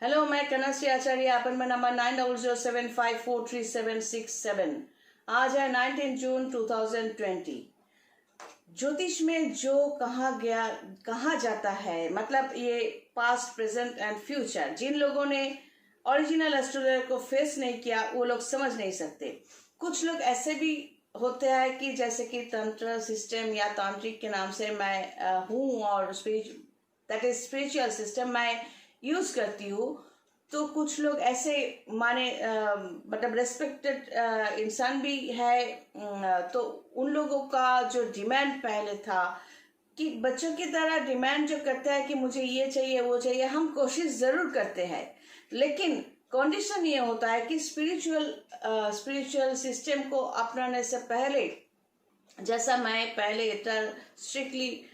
Hello, मैं कनश्री आचार्य। अपन में number 9007543767। आज है 19 जून 2020। ज्योतिष में जो कहा जाता है, मतलब ये पास्ट, प्रेजेंट एंड फ्यूचर, जिन लोगों ने ओरिजिनल एस्ट्रोलॉजर को फेस नहीं किया वो लोग समझ नहीं सकते। कुछ लोग ऐसे भी होते हैं कि जैसे कि तंत्र सिस्टम या तांत्रिक के नाम से मैं हूँ, और दैट इज स्पिरिचुअल सिस्टम मैं यूज करती हूँ। तो कुछ लोग ऐसे माने मतलब रेस्पेक्टेड इंसान भी है। तो उन लोगों का जो डिमांड पहले था कि बच्चों की तरह डिमांड जो करता है कि मुझे ये चाहिए वो चाहिए, हम कोशिश जरूर करते हैं, लेकिन कंडीशन ये होता है कि स्पिरिचुअल सिस्टम को अपनाने से पहले, जैसा मैं पहले इतना स्ट्रिक्टली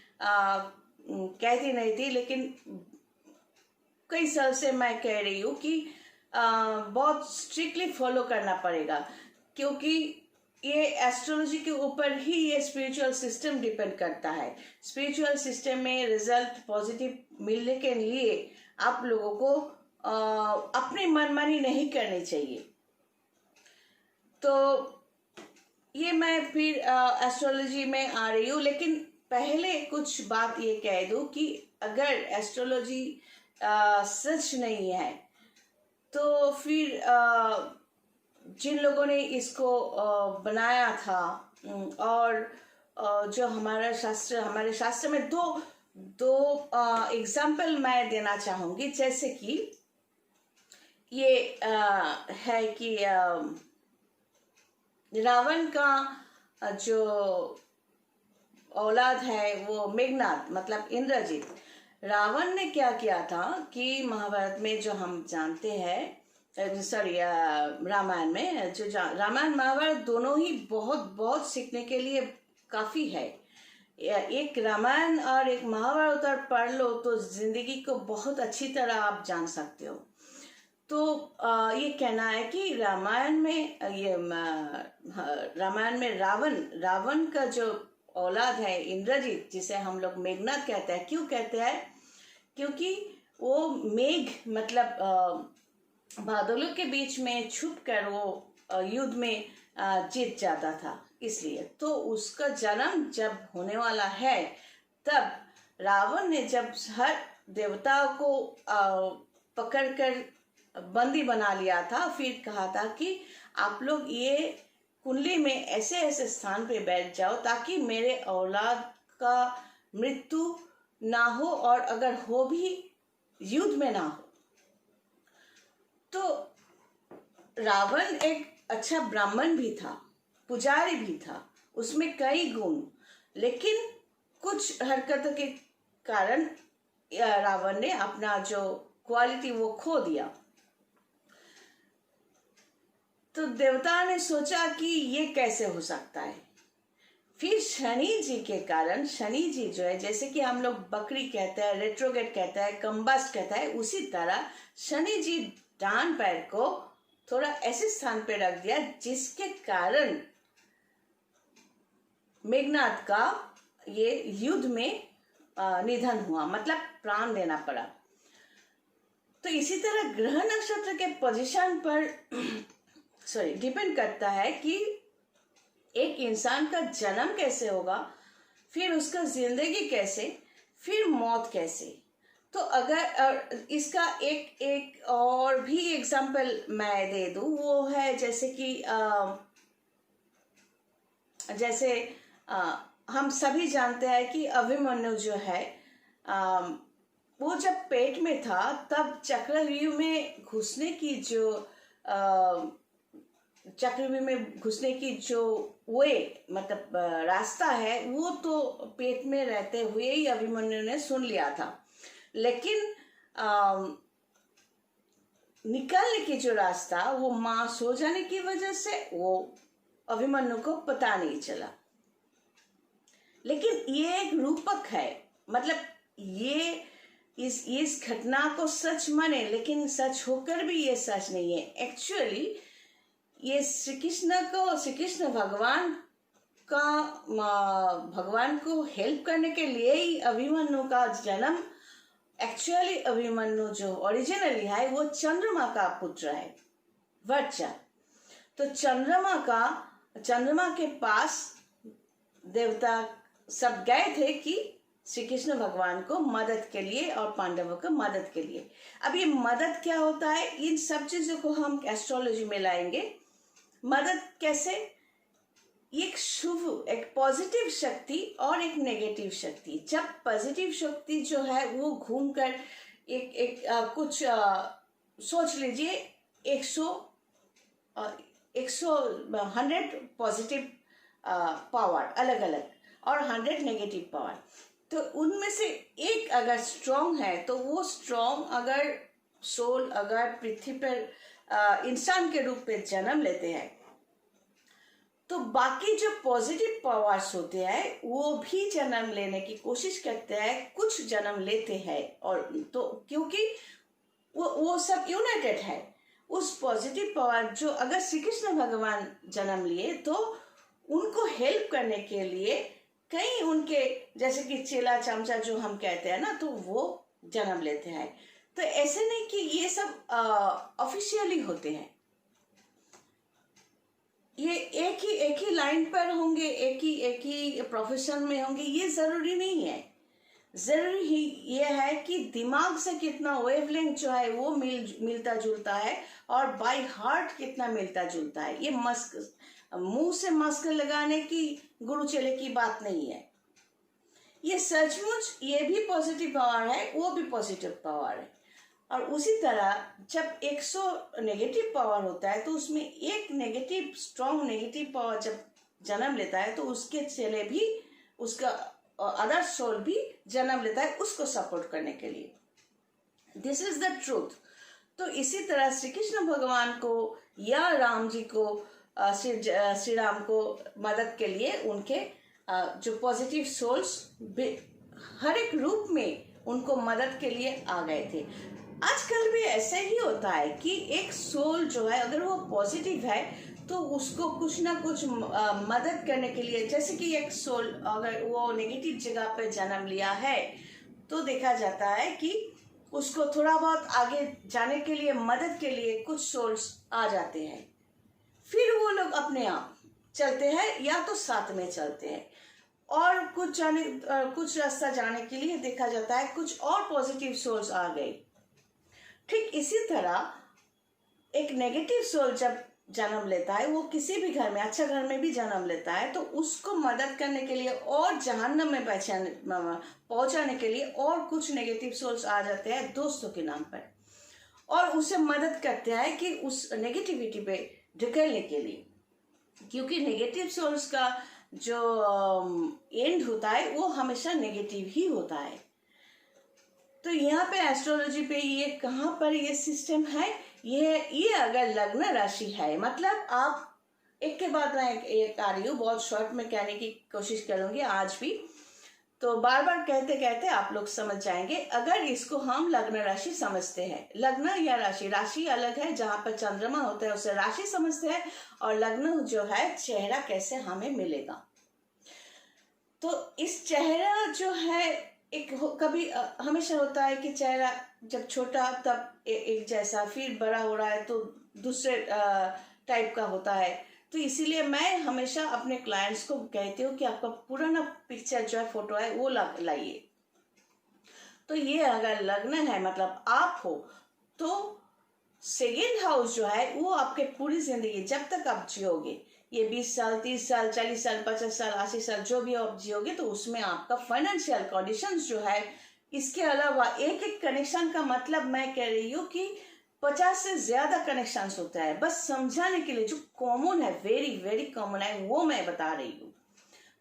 कहती नहीं थी, लेकिन कई साल से मैं कह रही हूँ कि बहुत स्ट्रिक्टली फॉलो करना पड़ेगा, क्योंकि ये एस्ट्रोलॉजी के ऊपर ही ये स्पिरिचुअल सिस्टम डिपेंड करता है। स्पिरिचुअल सिस्टम में रिजल्ट पॉजिटिव मिलने के लिए आप लोगों को अपनी मनमानी नहीं करनी चाहिए। तो ये मैं फिर एस्ट्रोलॉजी में आ रही हूँ, लेकिन पहले कुछ बात ये कह दूँ कि अगर एस्ट्रोलॉजी सच नहीं है तो फिर जिन लोगों ने इसको बनाया था, और जो हमारे शास्त्र में दो एग्जाम्पल मैं देना चाहूंगी। जैसे कि ये है कि रावण का जो औलाद है वो मेघनाद, मतलब इंद्रजीत। रावण ने क्या किया था कि महाभारत में जो हम जानते हैं, रामायण में रामायण महाभारत दोनों ही बहुत बहुत सीखने के लिए काफी है। एक रामायण और एक महाभारत और पढ़ लो तो जिंदगी को बहुत अच्छी तरह आप जान सकते हो। तो ये कहना है कि रामायण में रावण का जो औलाद है इंद्रजीत, जिसे हम लोग मेघनाद कहते हैं। क्यों कहते हैं? क्योंकि वो मेघ मतलब बादलों के बीच में छुप कर वो युद्ध में जीत जाता था, इसलिए। तो उसका जन्म जब होने वाला है, तब रावण ने जब हर देवताओं को पकड़कर बंदी बना लिया था, फिर कहा था कि आप लोग ये कुंडली में ऐसे ऐसे स्थान पे बैठ जाओ ताकि मेरे औलाद का मृत्यु ना हो, और अगर हो भी युद्ध में ना हो। तो रावण एक अच्छा ब्राह्मण भी था, पुजारी भी था, उसमें कई गुण, लेकिन कुछ हरकतों के कारण रावण ने अपना जो क्वालिटी वो खो दिया। तो देवता ने सोचा कि ये कैसे हो सकता है। फिर शनि जी के कारण, शनि जी जो है, जैसे कि हम लोग बकरी कहते हैं, रेट्रोगेट कहते हैं, कम्बस्ट कहता है, उसी तरह शनि जी डान पैर को थोड़ा ऐसे स्थान पे रख दिया जिसके कारण मेघनाद का ये युद्ध में निधन हुआ, मतलब प्राण देना पड़ा। तो इसी तरह ग्रह नक्षत्र के पोजीशन पर डिपेंड करता है कि एक इंसान का जन्म कैसे होगा, फिर उसका जिंदगी कैसे, फिर मौत कैसे। तो अगर इसका एक और भी एग्जांपल मैं दे दूं, वो है जैसे कि हम सभी जानते हैं कि अभिमन्यु जो है, वो जब पेट में था तब चक्रव्यूह में घुसने की जो वे मतलब रास्ता है, वो तो पेट में रहते हुए ही अभिमन्यु ने सुन लिया था, लेकिन निकालने की जो रास्ता वो मां सो जाने की वजह से वो अभिमन्यु को पता नहीं चला। लेकिन ये एक रूपक है, मतलब ये इस घटना को सच माने, लेकिन सच होकर भी ये सच नहीं है। एक्चुअली ये श्री कृष्ण भगवान को हेल्प करने के लिए ही अभिमन्यु का जन्म एक्चुअली अभिमन्यु जो ओरिजिनली है वो चंद्रमा का पुत्र है, वत्स। तो चंद्रमा के पास देवता सब गए थे कि श्री कृष्ण भगवान को मदद के लिए और पांडवों को मदद के लिए। अब ये मदद क्या होता है, इन सब चीजों को हम एस्ट्रोलॉजी में लाएंगे। मदद कैसे, एक शुभ, एक पॉजिटिव शक्ति और एक नेगेटिव शक्ति। जब पॉजिटिव शक्ति जो है वो घूमकर एक कुछ सोच लीजिए 100 पॉजिटिव पावर अलग अलग और 100 नेगेटिव पावर। तो उनमें से एक अगर स्ट्रॉन्ग है तो वो स्ट्रॉन्ग अगर सोल अगर पृथ्वी पर इंसान के रूप में जन्म लेते हैं तो बाकी जो पॉजिटिव पावर्स होते हैं वो भी जन्म लेने की कोशिश करते हैं, कुछ जन्म लेते हैं। और तो क्योंकि वो सब यूनाइटेड है। उस पॉजिटिव पावर जो अगर श्री कृष्ण भगवान जन्म लिए तो उनको हेल्प करने के लिए कई उनके जैसे कि चेला चमचा जो हम कहते हैं ना, तो वो जन्म लेते हैं। तो ऐसे नहीं कि ये सब ऑफिशियली होते हैं, ये एक ही लाइन पर होंगे, एक ही प्रोफेशन में होंगे, ये जरूरी नहीं है। जरूरी ही ये है कि दिमाग से कितना वेवलेंथ जो है वो मिलता जुलता है और बाय हार्ट कितना मिलता जुलता है। ये मस्क मुंह से मस्क लगाने की गुरु चेले की बात नहीं है। ये सचमुच ये भी पॉजिटिव पावर है, वो भी पॉजिटिव पावर है। और उसी तरह जब 100 नेगेटिव पावर होता है तो उसमें एक नेगेटिव स्ट्रॉन्ग नेगेटिव पावर जब जन्म लेता है तो उसके चेले भी, उसका अदर सोल भी जन्म लेता है उसको सपोर्ट करने के लिए। This is the truth. तो इसी तरह श्री कृष्ण भगवान को या राम जी को, श्री राम को मदद के लिए उनके जो पॉजिटिव सोल्स हर एक रूप में उनको मदद के लिए आ गए थे। आजकल भी ऐसे ही होता है कि एक सोल जो है अगर वो पॉजिटिव है तो उसको कुछ ना कुछ मदद करने के लिए, जैसे कि एक सोल अगर वो नेगेटिव जगह पे जन्म लिया है तो देखा जाता है कि उसको थोड़ा बहुत आगे जाने के लिए मदद के लिए कुछ सोल्स आ जाते हैं। फिर वो लोग अपने आप चलते हैं या तो साथ में चलते हैं और कुछ रास्ता जाने के लिए देखा जाता है कुछ और पॉजिटिव सोल्स आ गए। ठीक इसी तरह एक नेगेटिव सोल जब जन्म लेता है, वो किसी भी घर में, अच्छा घर में भी जन्म लेता है, तो उसको मदद करने के लिए और जहन्नम में पहुंचाने के लिए और कुछ नेगेटिव सोल्स आ जाते हैं दोस्तों के नाम पर और उसे मदद करते हैं कि उस नेगेटिविटी पे ढकेलने के लिए। क्योंकि नेगेटिव सोल्स का जो एंड होता है वो हमेशा नेगेटिव ही होता है। तो यहाँ पे एस्ट्रोलॉजी पे ये कहाँ पर ये सिस्टम है, ये अगर लग्न राशि है, मतलब आप एक के बाद मैं एक आ रही हूँ, बहुत शॉर्ट में कहने की कोशिश करूंगी आज भी, तो बार बार कहते कहते आप लोग समझ जाएंगे। अगर इसको हम लग्न राशि समझते हैं, लग्न या राशि, राशि अलग है जहां पर चंद्रमा होता है उसे राशि समझते हैं, और लग्न जो है चेहरा कैसे हमें मिलेगा। तो इस चेहरा जो है एक कभी हमेशा होता है कि चेहरा जब छोटा तब एक जैसा, फिर बड़ा हो रहा है तो दूसरे टाइप का होता है। तो इसीलिए मैं हमेशा अपने क्लाइंट्स को कहती हूँ कि आपका पुराना पिक्चर जो है, फोटो है, वो लाइए। तो ये अगर लग्न है मतलब आप हो, तो सेकेंड हाउस जो है वो आपके पूरी जिंदगी जब तक आप जियोगे, ये 20 साल 30 साल 40 साल 50 साल 80 साल जो भी आप जियोगे, तो उसमें आपका फाइनेंशियल कंडीशंस जो है, इसके अलावा एक एक कनेक्शन का मतलब मैं कह रही हूँ कि 50 से ज्यादा कनेक्शंस होता है। बस समझाने के लिए जो कॉमन है, वेरी वेरी कॉमन है, वो मैं बता रही हूँ।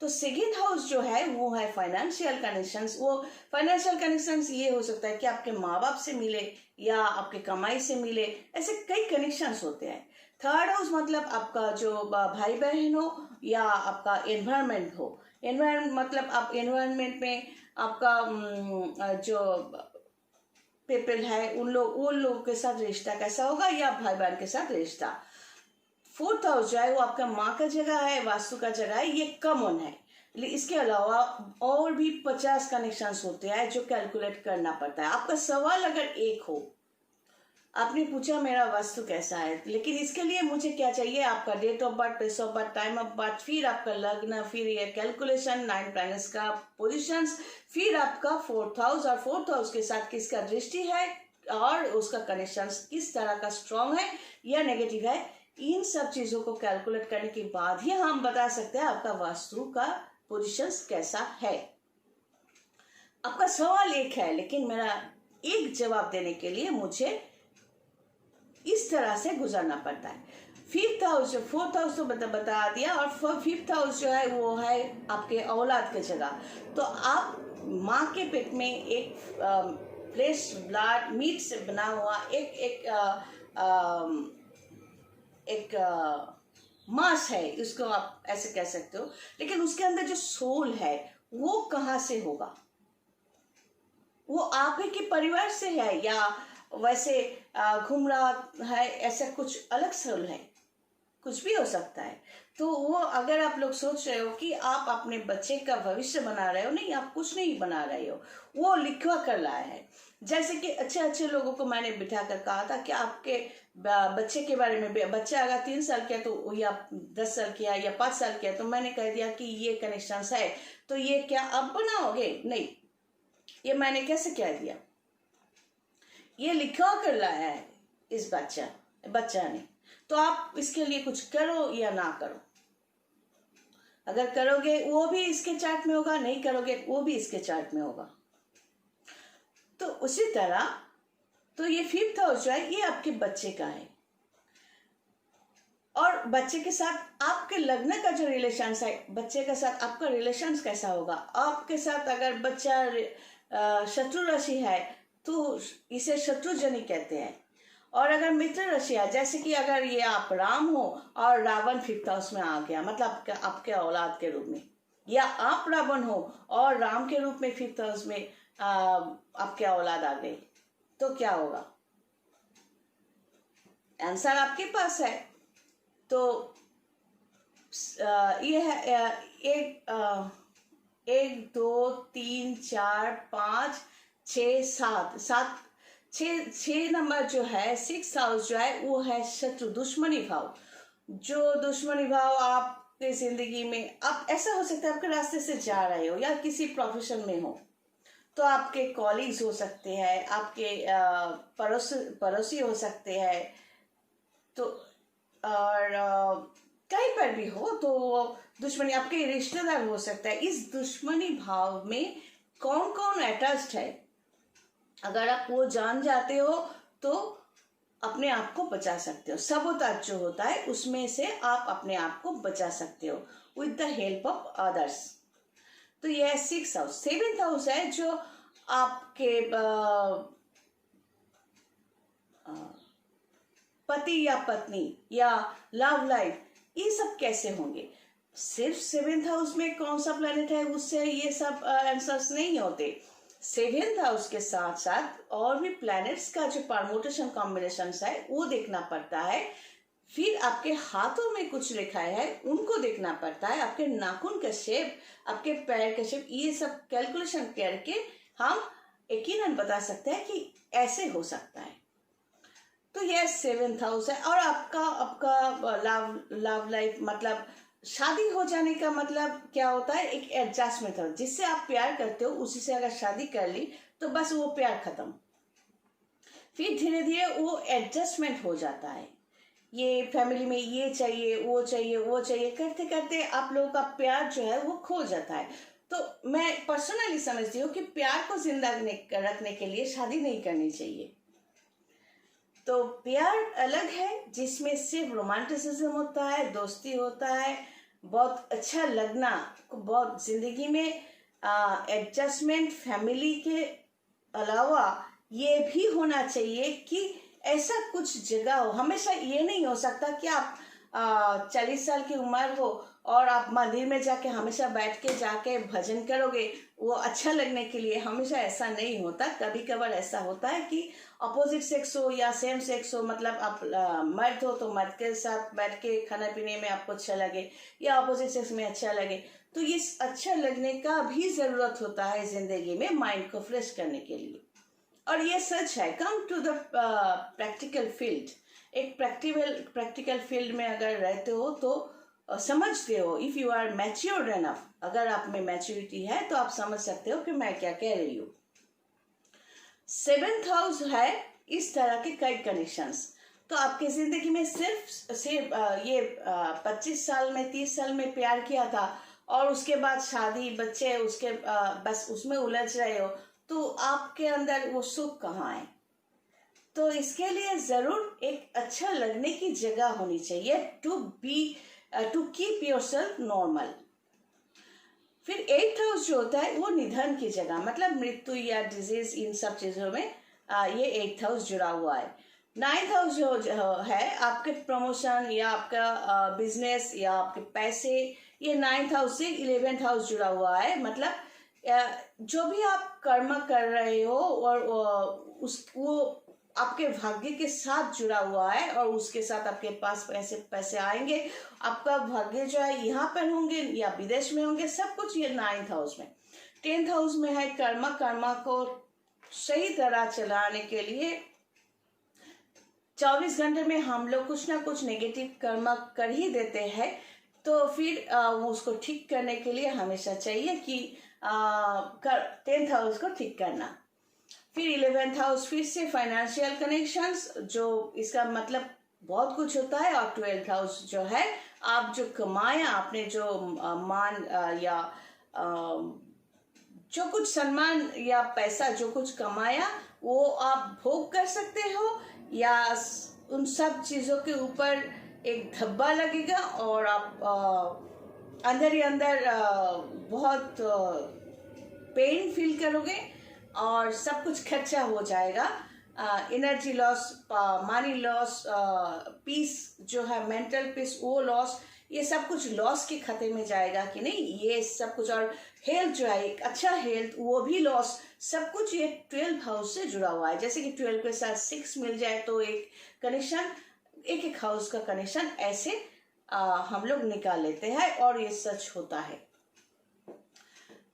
तो सेकेंड हाउस जो है वो है फाइनेंशियल कनेक्शंस। वो फाइनेंशियल कनेक्शंस ये हो सकता है कि आपके माँ बाप से मिले या आपके कमाई से मिले, ऐसे कई कनेक्शंस होते हैं। थर्ड हाउस मतलब आपका जो भाई बहन हो या आपका एनवायरनमेंट हो। एनवायरनमेंट मतलब आप एनवायरनमेंट में आपका जो पीपल है उन लोगों के साथ रिश्ता कैसा होगा, या भाई बहन के साथ रिश्ता। फोर्थ हाउस जो है वो आपका माँ का जगह है, वास्तु का जगह है, ये कॉमन है। इसके अलावा और भी 50 कनेक्शंस होते हैं जो कैलकुलेट करना पड़ता है। आपका सवाल अगर एक हो, आपने पूछा मेरा वास्तु कैसा है, लेकिन इसके लिए मुझे क्या चाहिए, आपका date of birth, place of birth, time of birth, फिर आपका लग्न, फिर ये कैलकुलेशन 9 प्लैनेट्स का पोजीशंस, फिर आपका 4th हाउस और 4th हाउस के साथ किसका दृष्टि है और उसका कनेक्शन किस तरह का स्ट्रांग है या नेगेटिव है। इन सब चीजों को कैलकुलेट करने के बाद ही हम बता सकते हैं आपका वास्तु का पोजीशंस कैसा है। आपका सवाल एक है, लेकिन मेरा एक जवाब देने के लिए मुझे इस तरह से गुजरना पड़ता है। 5th हाउस, 4th हाउस तो बता दिया, और 5th हाउस जो है वो है आपके औलाद के जगह। तो आप माँ के पेट में एक फ्लेश ब्लड मीट से बना हुआ एक मांस है, उसको आप ऐसे कह सकते हो, लेकिन उसके अंदर जो सोल है वो कहाँ से होगा? वो आप ही के परिवार से है या वैसे घूम रहा है, ऐसा कुछ अलग सोल है, कुछ भी हो सकता है। तो वो अगर आप लोग सोच रहे हो कि आप अपने बच्चे का भविष्य बना रहे हो, नहीं, आप कुछ नहीं बना रहे हो, वो लिखवा कर लाया है। जैसे कि अच्छे अच्छे लोगों को मैंने बिठा कर कहा था कि आपके बच्चे के बारे में, बच्चा अगर 3 साल का तो या 10 साल किया या 5 साल किया, तो मैंने कह दिया कि ये कनेक्शन है, तो ये क्या आप बनाओगे? नहीं, ये मैंने कैसे कह दिया, ये लिखवा कर लाया है इस बच्चा ने। तो आप इसके लिए कुछ करो या ना करो। अगर करोगे वो भी इसके चार्ट में होगा, नहीं करोगे वो भी इसके चार्ट में होगा। तो उसी तरह तो ये 5th हाउस जो है ये आपके बच्चे का है, और बच्चे के साथ आपके लग्न का जो रिलेशन है, बच्चे के साथ आपका रिलेशन कैसा होगा। आपके साथ अगर बच्चा शत्रु राशि है तो इसे शत्रुजनी कहते हैं, और अगर मित्र राशि है, जैसे कि अगर ये आप राम हो और रावण 5th हाउस में आ गया, मतलब आपके औलाद के रूप में, या आप रावण हो और राम के रूप में 5th हाउस में आपके औलाद आ गए, तो क्या होगा? आंसर आपके पास है। तो ये है 1 2 3 4 5 6 7 6 नंबर जो है 6th हाउस जो है वो है शत्रु, दुश्मनी भाव। जो दुश्मनी भाव आपके जिंदगी में, आप ऐसा हो सकता है आपके रास्ते से जा रहे हो या किसी प्रोफेशन में हो, तो आपके कॉलीग्स हो सकते हैं, आपके पड़ोसी हो सकते हैं, तो और कहीं पर भी हो तो दुश्मनी, आपके रिश्तेदार हो सकता है। इस दुश्मनी भाव में कौन कौन अटैच्ड है, अगर आप वो जान जाते हो तो अपने आप को बचा सकते हो। सबोताज जो होता है उसमें से आप अपने आप को बचा सकते हो with the help of others. तो यह 6th हाउस। 7th हाउस है जो आपके पति या पत्नी या लव लाइफ, ये सब कैसे होंगे। सिर्फ 7th हाउस में कौन सा प्लेनेट है उससे ये सब आंसर्स नहीं होते। 7th हाउस के साथ साथ और भी प्लैनेट्स का जो परमुटेशन कॉम्बिनेशन है वो देखना पड़ता है। फिर आपके हाथों में कुछ लिखा है उनको देखना पड़ता है, आपके नाखून का शेप, आपके पैर का शेप, ये सब कैलकुलेशन करके हम यकीनन बता सकते हैं कि ऐसे हो सकता है। तो यह 7th हाउस है। और आपका लव लाइफ, मतलब शादी हो जाने का मतलब क्या होता है, एक एडजस्टमेंट है। जिससे आप प्यार करते हो उसी से अगर शादी कर ली तो बस वो प्यार खत्म। फिर धीरे धीरे वो एडजस्टमेंट हो जाता है, ये फैमिली में ये चाहिए वो चाहिए वो चाहिए, करते करते आप लोगों का प्यार जो है वो खो जाता है। तो मैं पर्सनली समझती हूँ कि प्यार को जिंदा रखने के लिए शादी नहीं करनी चाहिए। तो प्यार अलग है जिसमें सिर्फ रोमांटिसिज्म होता है, दोस्ती होता है, बहुत अच्छा लगना, बहुत जिंदगी में एडजस्टमेंट, फैमिली के अलावा ये भी होना चाहिए कि ऐसा कुछ जगह हो। हमेशा ये नहीं हो सकता कि आप 40 साल की उम्र हो और आप मंदिर में जाके हमेशा बैठ के जाके भजन करोगे वो अच्छा लगने के लिए, हमेशा ऐसा नहीं होता। कभी कभार ऐसा होता है कि अपोजिट सेक्स हो या सेम सेक्स हो, मतलब आप मर्द हो तो मर्द के साथ बैठ के खाना पीने में आपको अच्छा लगे या अपोजिट सेक्स में अच्छा लगे, तो ये अच्छा लगने का भी जरूरत होता है जिंदगी में माइंड को फ्रेश करने के लिए। और ये सच है। Come to the practical field. एक प्रैक्टिकल फील्ड में अगर रहते हो तो समझते हो, if you are matured enough, अगर आप में मैच्योरिटी है तो आप समझ सकते हो कि मैं क्या कह रही हूँ। 7th हाउस है इस तरह के कई कनेक्शंस। तो आपकी जिंदगी में सिर्फ ये 25 साल में 30 साल में प्यार किया था और उसके बाद शादी बच्चे, उसके बस उसमें उलझ रहे हो, तो आपके अंदर वो सुख कहाँ है? तो इसके लिए जरूर एक अच्छा लगने की जगह होनी चाहिए टू कीप योरसेल्फ नॉर्मल। फिर 8th हाउस जो होता है वो निधन की जगह, मतलब मृत्यु या डिजीज, इन सब चीजों में ये 8th हाउस जुड़ा हुआ है। 9th हाउस जो है आपके प्रमोशन या आपका बिजनेस या आपके पैसे, ये 9th हाउस से 11th हाउस जुड़ा हुआ है। मतलब जो भी आप कर्म कर रहे हो और वो आपके भाग्य के साथ जुड़ा हुआ है और उसके साथ आपके पास पैसे आएंगे। आपका भाग्य जो है यहाँ पर होंगे या विदेश में होंगे, सब कुछ ये 9th हाउस में। 10th हाउस में है कर्मा को सही तरह चलाने के लिए 24 घंटे में हम लोग कुछ ना कुछ नेगेटिव कर्म कर ही देते हैं, तो फिर उसको ठीक करने के लिए हमेशा चाहिए कि 10th हाउस को ठीक करना। फिर 11th हाउस फिर से फाइनेंशियल कनेक्शंस, जो इसका मतलब बहुत कुछ होता है। और 12th हाउस जो है आप जो कमाया, आपने जो मान या जो कुछ सम्मान या पैसा जो कुछ कमाया वो आप भोग कर सकते हो या उन सब चीजों के ऊपर एक धब्बा लगेगा और आप अंदर ही अंदर बहुत पेन फील करोगे और सब कुछ खर्चा हो जाएगा। Energy loss, money loss, peace जो है मेंटल पीस वो लॉस, ये सब कुछ लॉस के खाते में जाएगा कि नहीं, ये सब कुछ। और हेल्थ जो है, एक अच्छा हेल्थ वो भी लॉस, सब कुछ ये 12th हाउस से जुड़ा हुआ है। जैसे कि 12 के साथ 6 मिल जाए तो एक कनेक्शन, एक हाउस का कनेक्शन ऐसे हम लोग निकाल लेते हैं और ये सच होता है।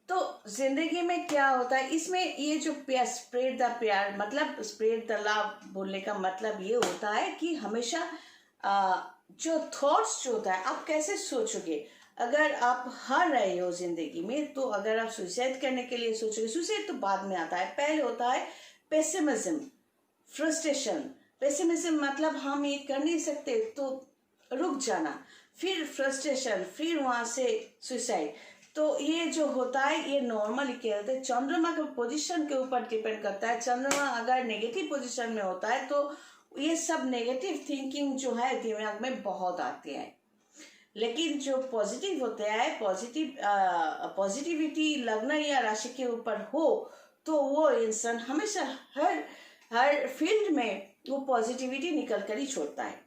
तो जिंदगी में क्या होता है इसमें, ये जो स्प्रेड द प्यार, मतलब स्प्रेड द लव बोलने का मतलब ये होता है कि हमेशा जो थॉट्स जो होता है आप कैसे सोचोगे। अगर आप हार रहे हो जिंदगी में, तो अगर आप सुसाइड करने के लिए सोचोगे, सुसाइड तो बाद में आता है, पहले होता है पेसिमिज्म, फ्रस्ट्रेशन। पेसिमिज्म मतलब हम ये कर नहीं सकते तो रुक जाना, फिर फ्रस्ट्रेशन, फिर वहां से सुसाइड। तो ये जो होता है ये नॉर्मली क्या होता है, चंद्रमा के पोजीशन के ऊपर डिपेंड करता है। चंद्रमा अगर नेगेटिव पोजीशन में होता है तो ये सब नेगेटिव थिंकिंग जो है दिमाग में बहुत आती है। लेकिन जो पॉजिटिव होते हैं, पॉजिटिविटी लग्न या राशि के ऊपर हो तो वो इंसान हमेशा हर फील्ड में वो पॉजिटिविटी निकल कर ही छोड़ता है।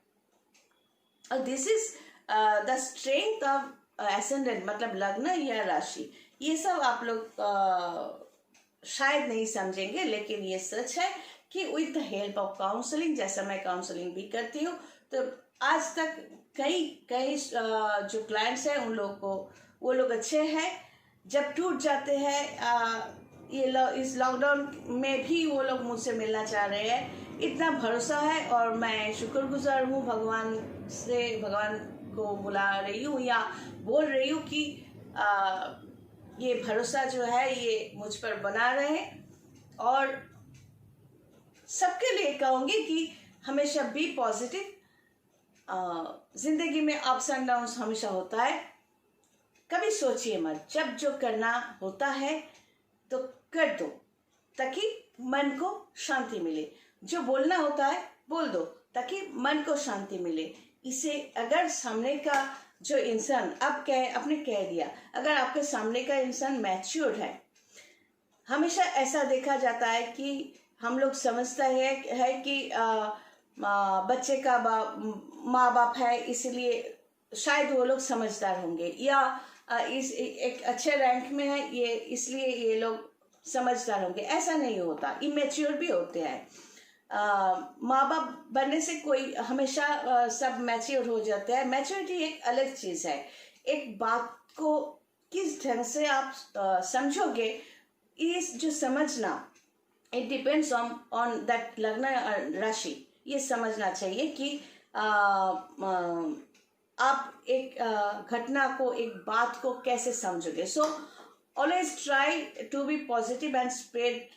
और this is the strength of ascendant, मतलब लग्न या राशि। ये सब आप लोग शायद नहीं समझेंगे, लेकिन ये सच है कि with the help of counselling, जैसा मैं काउंसलिंग भी करती हूँ, तो आज तक कई जो क्लाइंट्स हैं उन लोग को, वो लोग अच्छे हैं। जब टूट जाते हैं इस लॉकडाउन में भी वो लोग मुझसे मिलना चाह रहे हैं, इतना भरोसा है। और मैं शुक्रगुजार हूँ भगवान को बुला रही हूँ या बोल रही हूँ कि ये भरोसा जो है ये मुझ पर बना रहे। और सबके लिए कहूँगी कि हमेशा बी पॉजिटिव। जिंदगी में अप्स एंड डाउन्स हमेशा होता है, कभी सोचिए मत, जब जो करना होता है तो कर दो ताकि मन को शांति मिले। जो बोलना होता है बोल दो ताकि मन को शांति मिले। इसे अगर सामने का जो इंसान आपने कह दिया, अगर आपके सामने का इंसान मैच्योर्ड है, हमेशा ऐसा देखा जाता है कि हम लोग समझता है कि बच्चे का माँ बाप है इसलिए शायद वो लोग समझदार होंगे, या इस एक अच्छे रैंक में है ये इसलिए ये लोग समझदार होंगे। ऐसा नहीं होता, इमेच्योर भी होते हैं। माँ बाप बनने से कोई हमेशा सब मैच्योर हो जाते हैं। मैच्योरिटी एक अलग चीज है। एक बात को किस ढंग से आप समझोगे, इस जो समझना, इट डिपेंड्स ऑन दैट लग्न राशि। ये समझना चाहिए कि आप एक घटना को, एक बात को कैसे समझोगे। So always try to be positive and spread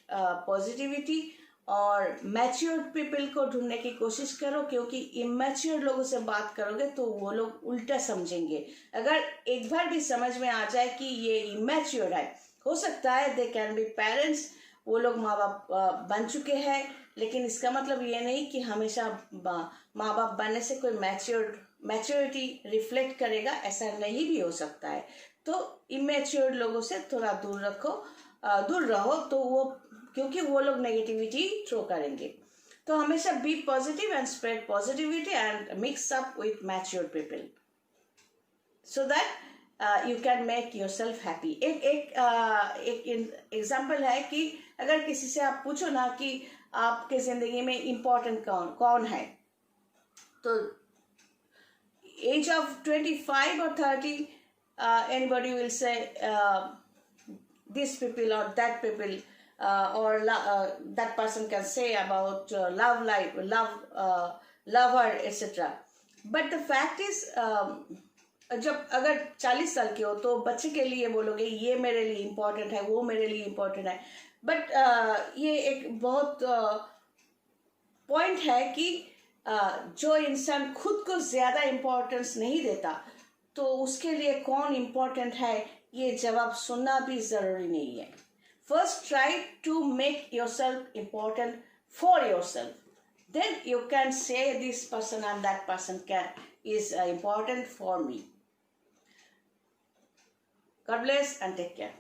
positivity, और मैच्योर पीपल को ढूंढने की कोशिश करो, क्योंकि इमेच्योर लोगों से बात करोगे तो वो लोग उल्टा समझेंगे। अगर एक बार भी समझ में आ जाए कि ये इमेच्योर है, हो सकता है दे कैन बी पेरेंट्स, वो लोग माँ बाप बन चुके हैं, लेकिन इसका मतलब ये नहीं कि हमेशा माँ बाप बनने से कोई मैच्योरिटी रिफ्लेक्ट करेगा, ऐसा नहीं भी हो सकता है। तो इमेच्योर लोगों से थोड़ा दूर रहो, तो वो, क्योंकि वो लोग नेगेटिविटी थ्रो करेंगे। तो हमेशा be positive and spread positivity and mix up with mature people, so that you can make yourself happy. एक एग्जाम्पल है कि अगर किसी से आप पूछो ना कि आपके जिंदगी में इम्पोर्टेंट कौन है, तो as of 25 or 30 anybody will say this people or that people, or that person can say about love life, lover, etc. But the fact is, जब अगर 40 साल के हो तो बच्चे के लिए बोलोगे ये मेरे लिए इम्पोर्टेंट है, वो मेरे लिए इम्पोर्टेंट है। बट ये एक बहुत पॉइंट है कि जो इंसान खुद को ज्यादा इम्पोर्टेंस नहीं देता, तो उसके लिए कौन इम्पोर्टेंट है ये जवाब सुनना भी जरूरी नहीं है। First try to make yourself important for yourself, then you can say this person and that person is important for me. God bless and take care.